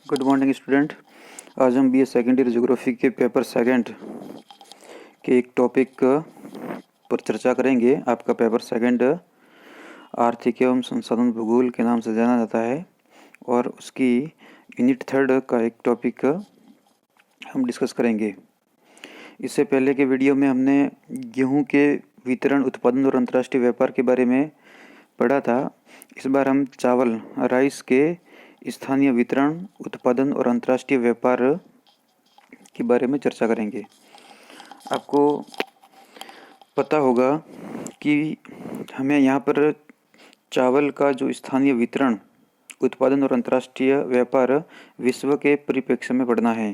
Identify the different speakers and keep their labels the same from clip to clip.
Speaker 1: Good morning student. आज हम BA second year geography के पेपर सेकंड के एक टॉपिक पर चर्चा करेंगे। आपका पेपर सेकंड आर्थिक एवं संसाधन भूगोल के नाम से जाना जाता है और उसकी यूनिट थर्ड का एक टॉपिक हम डिस्कस करेंगे। इससे पहले के वीडियो में हमने गेहूं के वितरण, उत्पादन और अंतर्राष्ट्रीय व्यापार के बारे में पढ़ा था। इस बार हम चावल, राइस के स्थानीय वितरण, उत्पादन और अंतर्राष्ट्रीय व्यापार के बारे में चर्चा करेंगे। आपको पता होगा कि हमें यहाँ पर चावल का जो स्थानीय वितरण, उत्पादन और अंतर्राष्ट्रीय व्यापार विश्व के परिप्रेक्ष्य में पढ़ना है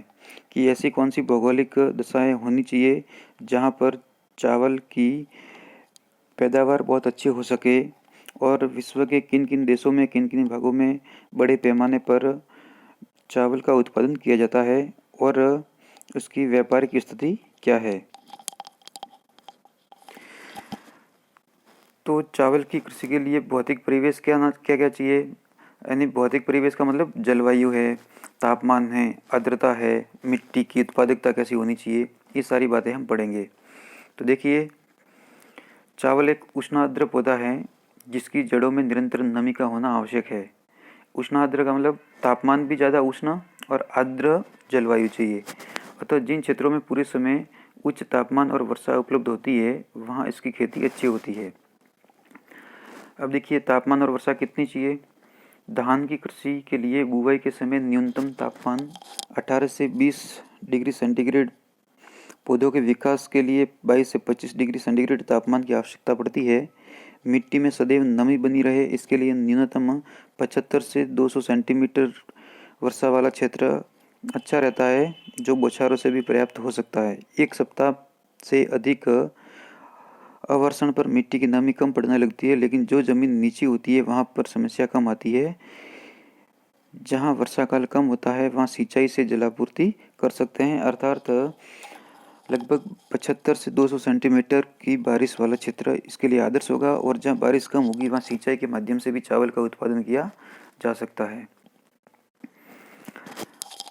Speaker 1: कि ऐसी कौन सी भौगोलिक दशाएं होनी चाहिए जहाँ पर चावल की पैदावार बहुत अच्छी हो सके और विश्व के किन किन देशों में, किन किन भागों में बड़े पैमाने पर चावल का उत्पादन किया जाता है और उसकी व्यापारिक स्थिति क्या है। तो चावल की कृषि के लिए भौतिक परिवेश क्या क्या चाहिए, यानी भौतिक परिवेश का मतलब जलवायु है, तापमान है, आर्द्रता है, मिट्टी की उत्पादकता कैसी होनी चाहिए, ये सारी बातें हम पढ़ेंगे। तो देखिए, चावल एक उष्णार्द्र पौधा है जिसकी जड़ों में निरंतर नमी का होना आवश्यक है। उष्णार्द्र का मतलब तापमान भी ज़्यादा उष्ण और आर्द्र जलवायु चाहिए। अतः जिन क्षेत्रों में पूरे समय उच्च तापमान और वर्षा उपलब्ध होती है वहाँ इसकी खेती अच्छी होती है। अब देखिए, तापमान और वर्षा कितनी चाहिए। धान की कृषि के लिए बुवाई के समय न्यूनतम तापमान 18 से 20 डिग्री सेंटीग्रेड, पौधों के विकास के लिए 22 से 25 डिग्री सेंटीग्रेड तापमान की आवश्यकता पड़ती है। मिट्टी में सदैव नमी बनी रहे इसके लिए न्यूनतम 75 से 200 सेंटीमीटर वर्षा वाला क्षेत्र अच्छा रहता है, जो बौछारों से भी पर्याप्त हो सकता है। एक सप्ताह से अधिक अवर्षण पर मिट्टी की नमी कम पड़ने लगती है, लेकिन जो जमीन नीची होती है वहाँ पर समस्या कम आती है। जहाँ वर्षा काल कम होता है वहाँ सिंचाई से जलापूर्ति कर सकते हैं, अर्थात लगभग 75 से 200 सेंटीमीटर की बारिश वाला क्षेत्र इसके लिए आदर्श होगा। और जहाँ बारिश कम होगी वहाँ सिंचाई के माध्यम से भी चावल का उत्पादन किया जा सकता है।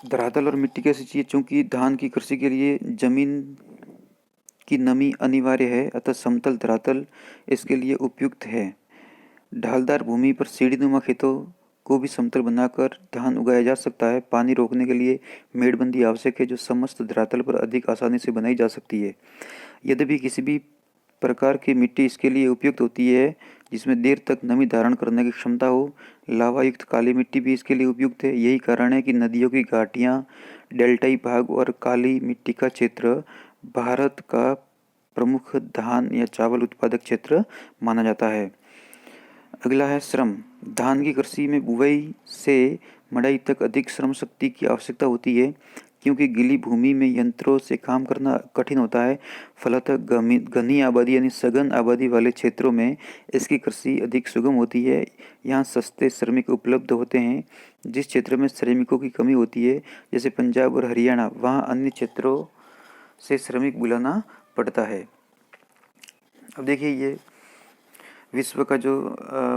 Speaker 1: धरातल और मिट्टी कैसी चाहिए, चूँकि धान की कृषि के लिए जमीन की नमी अनिवार्य है, अतः समतल धरातल इसके लिए उपयुक्त है। ढालदार भूमि पर सीढ़ीनुमा खेतों को भी समतल बनाकर धान उगाया जा सकता है। पानी रोकने के लिए मेड़बंदी आवश्यक है, जो समस्त धरातल पर अधिक आसानी से बनाई जा सकती है। यद्यपि किसी भी प्रकार की मिट्टी इसके लिए उपयुक्त होती है जिसमें देर तक नमी धारण करने की क्षमता हो। लावा युक्त काली मिट्टी भी इसके लिए उपयुक्त है। यही कारण है कि नदियों की घाटियाँ, डेल्टाई भाग और काली मिट्टी का क्षेत्र भारत का प्रमुख धान या चावल उत्पादक क्षेत्र माना जाता है। अगला है श्रम। धान की कृषि में बुवाई से मड़ाई तक अधिक श्रम शक्ति की आवश्यकता होती है, क्योंकि गीली भूमि में यंत्रों से काम करना कठिन होता है। फलतः घनी आबादी यानी सघन आबादी वाले क्षेत्रों में इसकी कृषि अधिक सुगम होती है। यहाँ सस्ते श्रमिक उपलब्ध होते हैं। जिस क्षेत्र में श्रमिकों की कमी होती है, जैसे पंजाब और हरियाणा, वहाँ अन्य क्षेत्रों से श्रमिक बुलाना पड़ता है। अब देखिए, ये विश्व का जो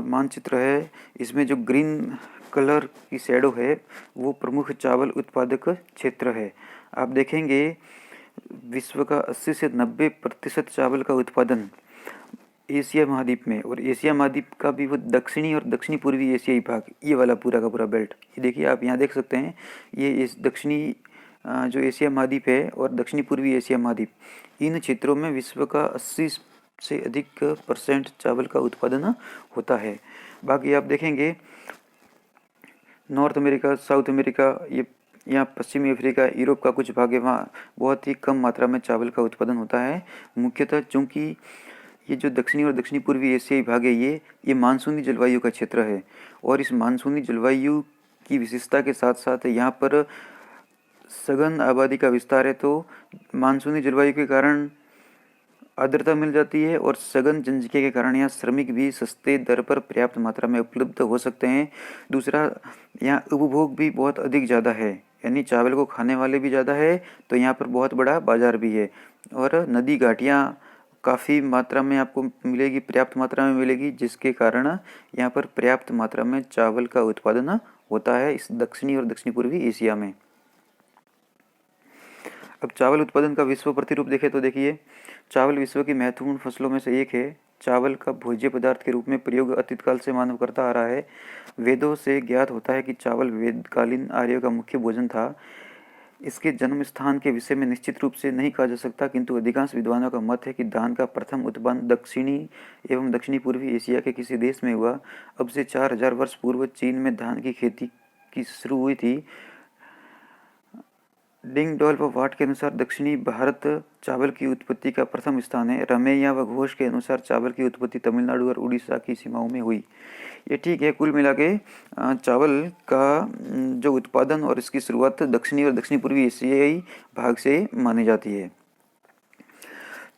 Speaker 1: मानचित्र है, इसमें जो ग्रीन कलर की शैडो है वो प्रमुख चावल उत्पादक क्षेत्र है। आप देखेंगे विश्व का 80 से 90% चावल का उत्पादन एशिया महाद्वीप में, और एशिया महाद्वीप का भी वो दक्षिणी और दक्षिणी पूर्वी एशियाई भाग, ये वाला पूरा का पूरा बेल्ट, ये देखिए आप यहाँ देख सकते हैं। ये इस दक्षिणी जो एशिया महाद्वीप है और दक्षिणी पूर्वी एशिया महाद्वीप, इन क्षेत्रों में विश्व का 80 से अधिक % चावल का उत्पादन होता है। बाकी आप देखेंगे नॉर्थ अमेरिका, साउथ अमेरिका, ये यहाँ पश्चिमी अफ्रीका, यूरोप का कुछ भाग है, वहाँ बहुत ही कम मात्रा में चावल का उत्पादन होता है। मुख्यतः चूँकि ये जो दक्षिणी और दक्षिणी पूर्वी एशियाई भाग है, ये मानसूनी जलवायु का क्षेत्र है, और इस मानसूनी जलवायु की विशेषता के साथ साथ यहाँ पर सघन आबादी का विस्तार है। तो मानसूनी जलवायु के कारण आर्द्रता मिल जाती है और सघन जनसंख्या के कारण यहाँ श्रमिक भी सस्ते दर पर पर्याप्त मात्रा में उपलब्ध हो सकते हैं। दूसरा, यहाँ उपभोग भी बहुत अधिक ज़्यादा है, यानी चावल को खाने वाले भी ज़्यादा है, तो यहाँ पर बहुत बड़ा बाजार भी है। और नदी घाटियाँ काफ़ी मात्रा में आपको मिलेगी, पर्याप्त मात्रा में मिलेगी, जिसके कारण यहाँ पर पर्याप्त मात्रा में चावल का उत्पादन होता है इस दक्षिणी और दक्षिणी पूर्वी एशिया में। अब चावल उत्पादन का विश्व प्रतिरूप देखें तो देखिए, चावल विश्व की महत्वपूर्ण फसलों में से एक है। चावल का भोज्य पदार्थ के रूप में प्रयोग अतीत काल से मानव करता आ रहा है। वेदों से ज्ञात होता है कि चावल वेदकालीन आर्यों का मुख्य भोजन था। इसके जन्म स्थान के विषय में निश्चित रूप से नहीं कहा जा सकता, किंतु अधिकांश विद्वानों का मत है कि धान का प्रथम उत्पादन दक्षिणी एवं दक्षिणी पूर्वी एशिया के किसी देश में हुआ। अब से 4000 वर्ष पूर्व चीन में धान की खेती की शुरू हुई थी। डिंगडॉल्फ वाट के अनुसार दक्षिणी भारत चावल की उत्पत्ति का प्रथम स्थान है। रमैया व घोष के अनुसार चावल की उत्पत्ति तमिलनाडु और उड़ीसा की सीमाओं में हुई। ये ठीक है, कुल मिला के चावल का जो उत्पादन और इसकी शुरुआत दक्षिणी और दक्षिणी पूर्वी एशियाई भाग से मानी जाती है।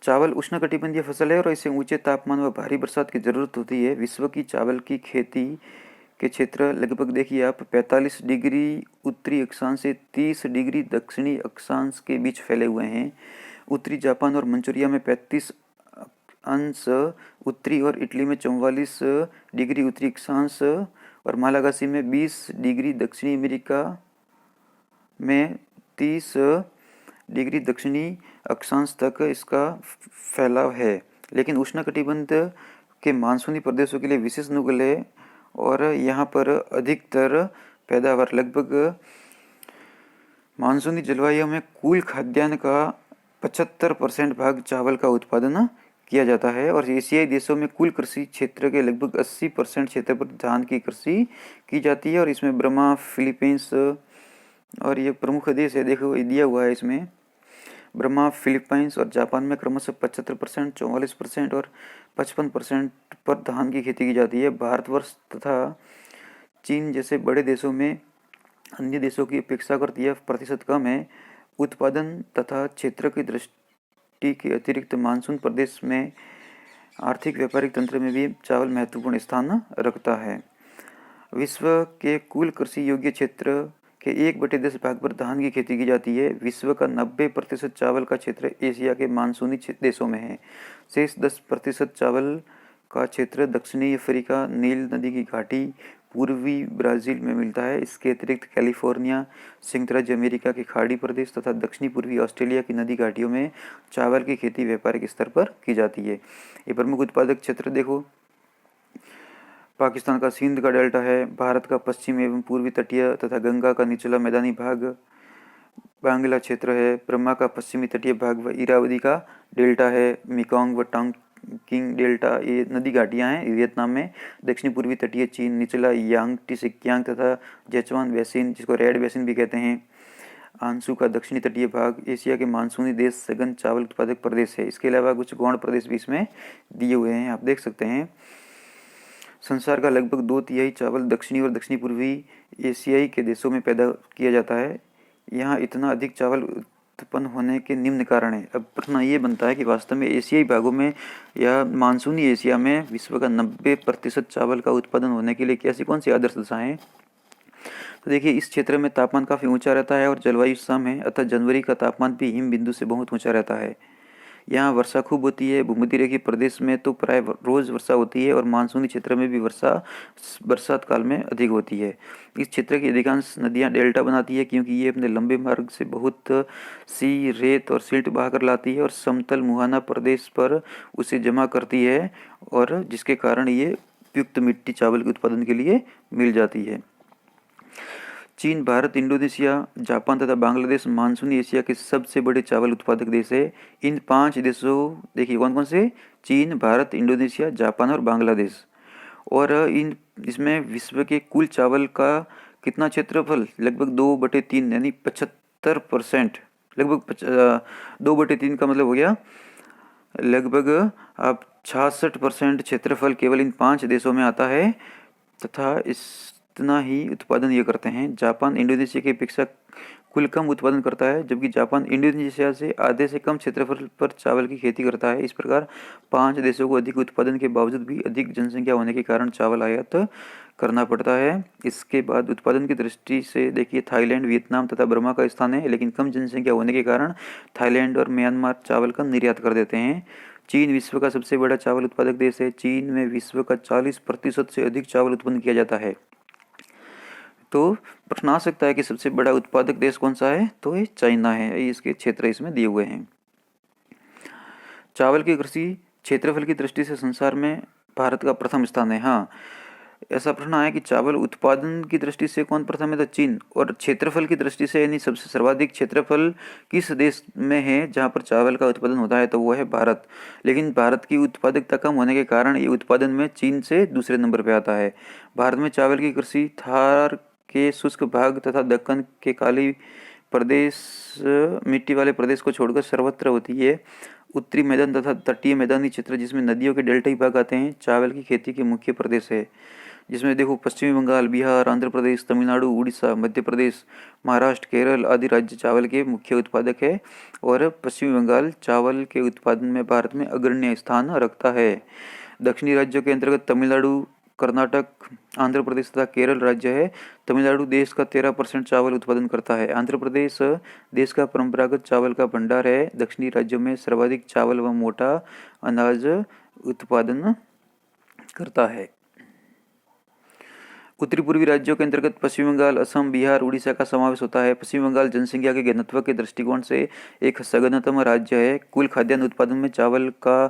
Speaker 1: चावल उष्णकटिबंधीय फसल है और इसे ऊंचे तापमान व भारी बरसात की जरूरत होती है। विश्व की चावल की खेती के क्षेत्र लगभग देखिए आप 45 डिग्री उत्तरी अक्षांश से 30 डिग्री दक्षिणी अक्षांश के बीच फैले हुए हैं। उत्तरी जापान और मंचूरिया में 35 अंश उत्तरी और इटली में 44 डिग्री उत्तरी अक्षांश और मालागासी में 20 डिग्री, दक्षिणी अमेरिका में 30 डिग्री दक्षिणी अक्षांश तक इसका फैलाव है। लेकिन उष्णकटिबंध के मानसूनी प्रदेशों के लिए विशेष नुकल है और यहाँ पर अधिकतर पैदावार लगभग मानसूनी जलवायु में कुल खाद्यान्न का 75% भाग चावल का उत्पादन किया जाता है और एशियाई देशों में कुल कृषि क्षेत्र के लगभग 80% क्षेत्र पर धान की कृषि की जाती है और इसमें बर्मा, फिलीपींस और ये प्रमुख देश है, देखो दिया हुआ है इसमें। बर्मा, फिलीपींस और जापान में क्रमशः 75%, 44% और 55% पर धान की खेती की जाती है। भारतवर्ष तथा चीन जैसे बड़े देशों में अन्य देशों की अपेक्षाकृत यह प्रतिशत कम है। उत्पादन तथा क्षेत्र की दृष्टि के अतिरिक्त मानसून प्रदेश में आर्थिक व्यापारिक तंत्र में भी चावल महत्वपूर्ण स्थान रखता है। विश्व के कुल कृषि योग्य क्षेत्र के 1/10 भाग पर धान की खेती की जाती है। विश्व का 90% चावल का क्षेत्र एशिया के मानसूनी देशों में है। शेष 10% चावल का क्षेत्र दक्षिणी अफ्रीका, नील नदी की घाटी, पूर्वी ब्राज़ील में मिलता है। इसके अतिरिक्त कैलिफोर्निया, संयुक्त राज्य अमेरिका के खाड़ी प्रदेश तथा दक्षिणी पूर्वी ऑस्ट्रेलिया की नदी घाटियों में चावल की खेती व्यापारिक स्तर पर की जाती है। ये प्रमुख उत्पादक क्षेत्र देखो, पाकिस्तान का सिंध का डेल्टा है, भारत का पश्चिम एवं पूर्वी तटीय तथा गंगा का निचला मैदानी भाग बांग्ला क्षेत्र है, ब्रह्मा का पश्चिमी तटीय भाग व इरावदी का डेल्टा है, मेकोंग व टोंकिंग डेल्टा ये नदी घाटियाँ हैं वियतनाम में, दक्षिणी पूर्वी तटीय चीन, निचला यांगटी सिक्यांग तथा जेचुआन बेसिन जिसको रेड बेसिन भी कहते हैं, आंसू का दक्षिणी तटीय भाग एशिया के मानसूनी देश सघन चावल उत्पादक प्रदेश है। इसके अलावा कुछ गौण प्रदेश भी इसमें दिए हुए हैं, आप देख सकते हैं। संसार का लगभग 2/3 चावल दक्षिणी और दक्षिणी पूर्वी एशियाई के देशों में पैदा किया जाता है। यहाँ इतना अधिक चावल उत्पन्न होने के निम्न कारण है। अब प्रश्न ये बनता है कि वास्तव में एशियाई भागों में या मानसूनी एशिया में विश्व का 90% चावल का उत्पादन होने के लिए कैसी कौन सी आदर्श दशाएं हैं। तो देखिए, इस क्षेत्र में तापमान काफ़ी ऊंचा रहता है और जलवायु सम है, अतः जनवरी का तापमान भी हिम बिंदु से बहुत ऊंचा रहता है। यहाँ वर्षा खूब होती है। भूमध्य रेखीय प्रदेश में तो प्राय रोज वर्षा होती है और मानसूनी क्षेत्र में भी वर्षा बरसात काल में अधिक होती है। इस क्षेत्र की अधिकांश नदियाँ डेल्टा बनाती है क्योंकि ये अपने लंबे मार्ग से बहुत सी रेत और सिल्ट बहाकर लाती है और समतल मुहाना प्रदेश पर उसे जमा करती है और जिसके कारण ये उपयुक्त मिट्टी चावल के उत्पादन के लिए मिल जाती है। चीन, भारत, इंडोनेशिया, जापान तथा बांग्लादेश मानसूनी एशिया के सबसे बड़े चावल उत्पादक देश है। इन 5 देशों देखिए कौन कौन से, चीन, भारत, इंडोनेशिया, जापान और बांग्लादेश। और इसमें विश्व के कुल चावल का कितना क्षेत्रफल, लगभग 2/3 यानी 75%, लगभग 2/3 का मतलब हो गया लगभग आप 66% क्षेत्रफल केवल इन 5 देशों में आता है तथा इतना ही उत्पादन ये करते हैं। जापान इंडोनेशिया की अपेक्षा कुल कम उत्पादन करता है, जबकि जापान इंडोनेशिया से आधे से कम क्षेत्रफल पर चावल की खेती करता है। इस प्रकार 5 देशों को अधिक उत्पादन के बावजूद भी अधिक जनसंख्या होने के कारण चावल आयात करना पड़ता है। इसके बाद उत्पादन की दृष्टि से देखिए, थाईलैंड, वियतनाम तथा बर्मा का स्थान है, लेकिन कम जनसंख्या होने के कारण थाईलैंड और म्यांमार चावल का निर्यात कर देते हैं। चीन विश्व का सबसे बड़ा चावल उत्पादक देश है। चीन में विश्व का 40% से अधिक चावल उत्पन्न किया जाता है। तो प्रश्न आ सकता है कि सबसे बड़ा उत्पादक देश कौन सा है, तो ये चाइना है। ये इसके क्षेत्र इसमें दिए हुए हैं। चावल की कृषि क्षेत्रफल की दृष्टि से संसार में भारत का प्रथम स्थान है। हाँ, ऐसा प्रश्न आया कि चावल उत्पादन की दृष्टि से कौन प्रथम है, तो चीन। और क्षेत्रफल की दृष्टि से यानी सबसे सर्वाधिक क्षेत्रफल किस देश में है जहाँ पर चावल का उत्पादन होता है, तो वो है भारत। लेकिन भारत की उत्पादकता कम होने के कारण ये उत्पादन में चीन से दूसरे नंबर पर आता है। भारत में चावल की कृषि थार के शुष्क भाग तथा दक्कन के काली प्रदेश मिट्टी वाले प्रदेश को छोड़कर सर्वत्र होती है। उत्तरी मैदान तथा तटीय मैदानी क्षेत्र जिसमें नदियों के डेल्टाई भाग आते हैं चावल की खेती के मुख्य प्रदेश है। जिसमें देखो पश्चिमी बंगाल, बिहार, आंध्र प्रदेश, तमिलनाडु, उड़ीसा, मध्य प्रदेश, महाराष्ट्र, केरल आदि राज्य चावल के मुख्य उत्पादक है। और पश्चिमी बंगाल चावल के उत्पादन में भारत में अग्रणी स्थान रखता है। दक्षिणी राज्यों के अंतर्गत तमिलनाडु, कर्नाटक, आंध्र प्रदेश तथा केरल राज्य है। तमिलनाडु देश का 13% चावल उत्पादन करता है। आंध्र प्रदेश देश का परंपरागत चावल का भंडार है। दक्षिणी राज्यों में सर्वाधिक चावल व मोटा अनाज उत्पादन करता है। उत्तरी पूर्वी राज्यों के अंतर्गत पश्चिम बंगाल, असम, बिहार, उड़ीसा का समावेश होता है। पश्चिम बंगाल जनसंख्या के घनत्व के दृष्टिकोण से एक सघनतम राज्य है। कुल खाद्यान्न उत्पादन में चावल का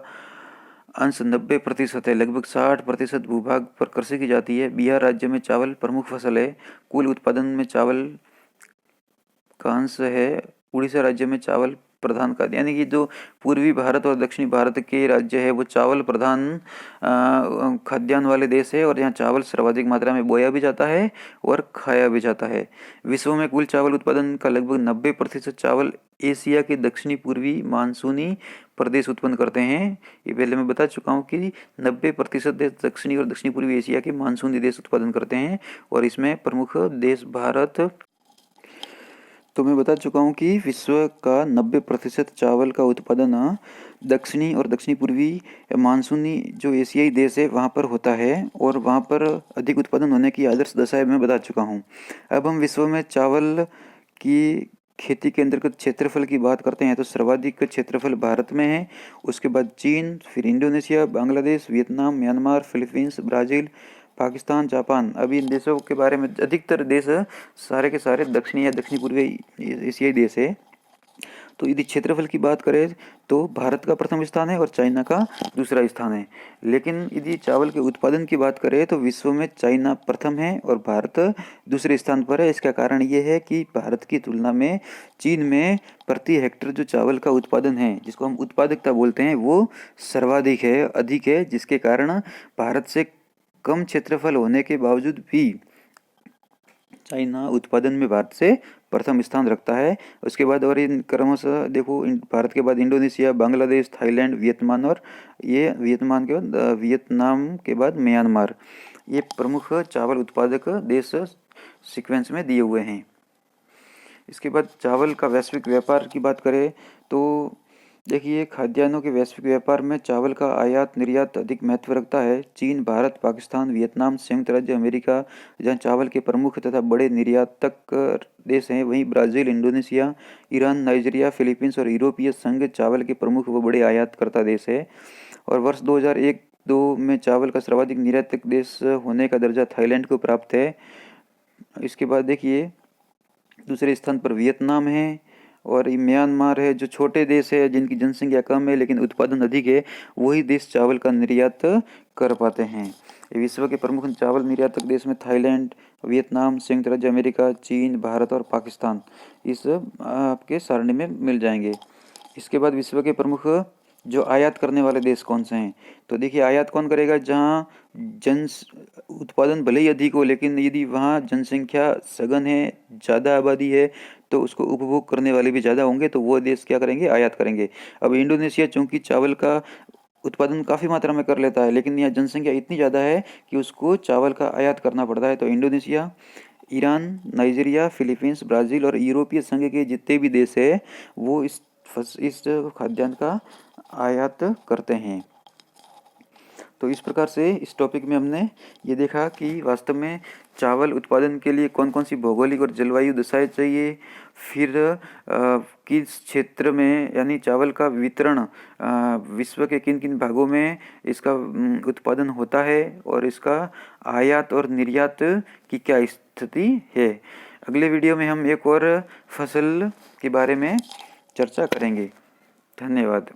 Speaker 1: अंश 90% है। लगभग 60% भूभाग पर कृषि की जाती है। बिहार राज्य में चावल प्रमुख फसल है। कुल उत्पादन में चावल का अंश है। उड़ीसा राज्य में चावल प्रधान खाद्य, यानी कि जो पूर्वी भारत और दक्षिणी भारत के राज्य है वो चावल प्रधान खाद्यान्न वाले देश है और यहाँ चावल सर्वाधिक मात्रा में बोया भी जाता है और खाया भी जाता है। विश्व में कुल चावल उत्पादन का लगभग 90% चावल एशिया के दक्षिणी पूर्वी मानसूनी प्रदेश उत्पन्न करते हैं। ये पहले मैं बता चुका हूँ कि 90% देश दक्षिणी और दक्षिणी पूर्वी एशिया के मानसूनी देश उत्पादन करते हैं और इसमें प्रमुख देश भारत। तो मैं बता चुका हूँ कि विश्व का 90% चावल का उत्पादन दक्षिणी और दक्षिणी पूर्वी मानसूनी जो एशियाई देश है वहाँ पर होता है और वहाँ पर अधिक उत्पादन होने की आदर्श दशाएं मैं बता चुका हूँ। अब हम विश्व में चावल की खेती के अंतर्गत क्षेत्रफल की बात करते हैं तो सर्वाधिक क्षेत्रफल भारत में है, उसके बाद चीन, फिर Indonesia, Bangladesh, Vietnam, Myanmar, Philippines, Brazil, Pakistan, Japan. अभी इन देशों के बारे में अधिकतर देश सारे के सारे दक्षिणी या दक्षिणी पूर्वी एशियाई देश है। तो यदि क्षेत्रफल की बात करें तो भारत का प्रथम स्थान है और चाइना का दूसरा स्थान है। लेकिन यदि चावल के उत्पादन की बात करें तो विश्व में चाइना प्रथम है और भारत दूसरे स्थान पर है। इसका कारण ये है कि भारत की तुलना में चीन में प्रति हेक्टेयर जो चावल का उत्पादन है जिसको हम उत्पादकता बोलते हैं वो सर्वाधिक है, अधिक है, जिसके कारण भारत से कम क्षेत्रफल होने के बावजूद भी चाइना उत्पादन में भारत से प्रथम स्थान रखता है। उसके बाद और इन क्रमशः देखो भारत के बाद इंडोनेशिया, बांग्लादेश, थाईलैंड, वियतनाम और ये वियतनाम के बाद म्यांमार, ये प्रमुख चावल उत्पादक देश सीक्वेंस में दिए हुए हैं। इसके बाद चावल का वैश्विक व्यापार की बात करें तो देखिए खाद्यान्नों के वैश्विक व्यापार में चावल का आयात निर्यात अधिक महत्व रखता है। चीन, भारत, पाकिस्तान, वियतनाम, संयुक्त राज्य अमेरिका जहाँ चावल के प्रमुख तथा बड़े निर्यातक देश हैं, वहीं Brazil, Indonesia, Iran, Nigeria, Philippines और यूरोपीय संघ चावल के प्रमुख व बड़े आयातकर्ता देश है। और वर्ष 2001-2 में चावल का सर्वाधिक निर्यातक देश होने का दर्जा थाईलैंड को प्राप्त है। इसके बाद देखिए दूसरे स्थान पर वियतनाम है और म्यांमार है, जो छोटे देश है जिनकी जनसंख्या कम है लेकिन उत्पादन अधिक है, वही देश चावल का निर्यात कर पाते हैं। विश्व के प्रमुख चावल निर्यातक देश में थाईलैंड, वियतनाम, संयुक्त राज्य अमेरिका, चीन, भारत और पाकिस्तान इस आपके सारणी में मिल जाएंगे। इसके बाद विश्व के प्रमुख जो आयात करने वाले देश कौन से हैं, तो देखिए आयात कौन करेगा, जहाँ जन उत्पादन भले ही अधिक हो लेकिन यदि वहाँ जनसंख्या सघन है, ज़्यादा आबादी है तो उसको उपभोग करने वाले भी ज़्यादा होंगे तो वो देश क्या करेंगे, आयात करेंगे। अब इंडोनेशिया चूँकि चावल का उत्पादन काफ़ी मात्रा में कर लेता है लेकिन यहाँ जनसंख्या इतनी ज़्यादा है कि उसको चावल का आयात करना पड़ता है। तो Indonesia, Iran, Nigeria, Philippines, Brazil और यूरोपीय संघ के जितने भी देश है वो इस खाद्यान्न का आयात करते हैं। तो इस प्रकार से इस टॉपिक में हमने ये देखा कि वास्तव में चावल उत्पादन के लिए कौन कौन सी भौगोलिक और जलवायु दशाएं चाहिए, फिर किस क्षेत्र में यानी चावल का वितरण विश्व के किन किन भागों में इसका उत्पादन होता है और इसका आयात और निर्यात की क्या स्थिति है। अगले वीडियो में हम एक और फसल के बारे में चर्चा करेंगे। धन्यवाद।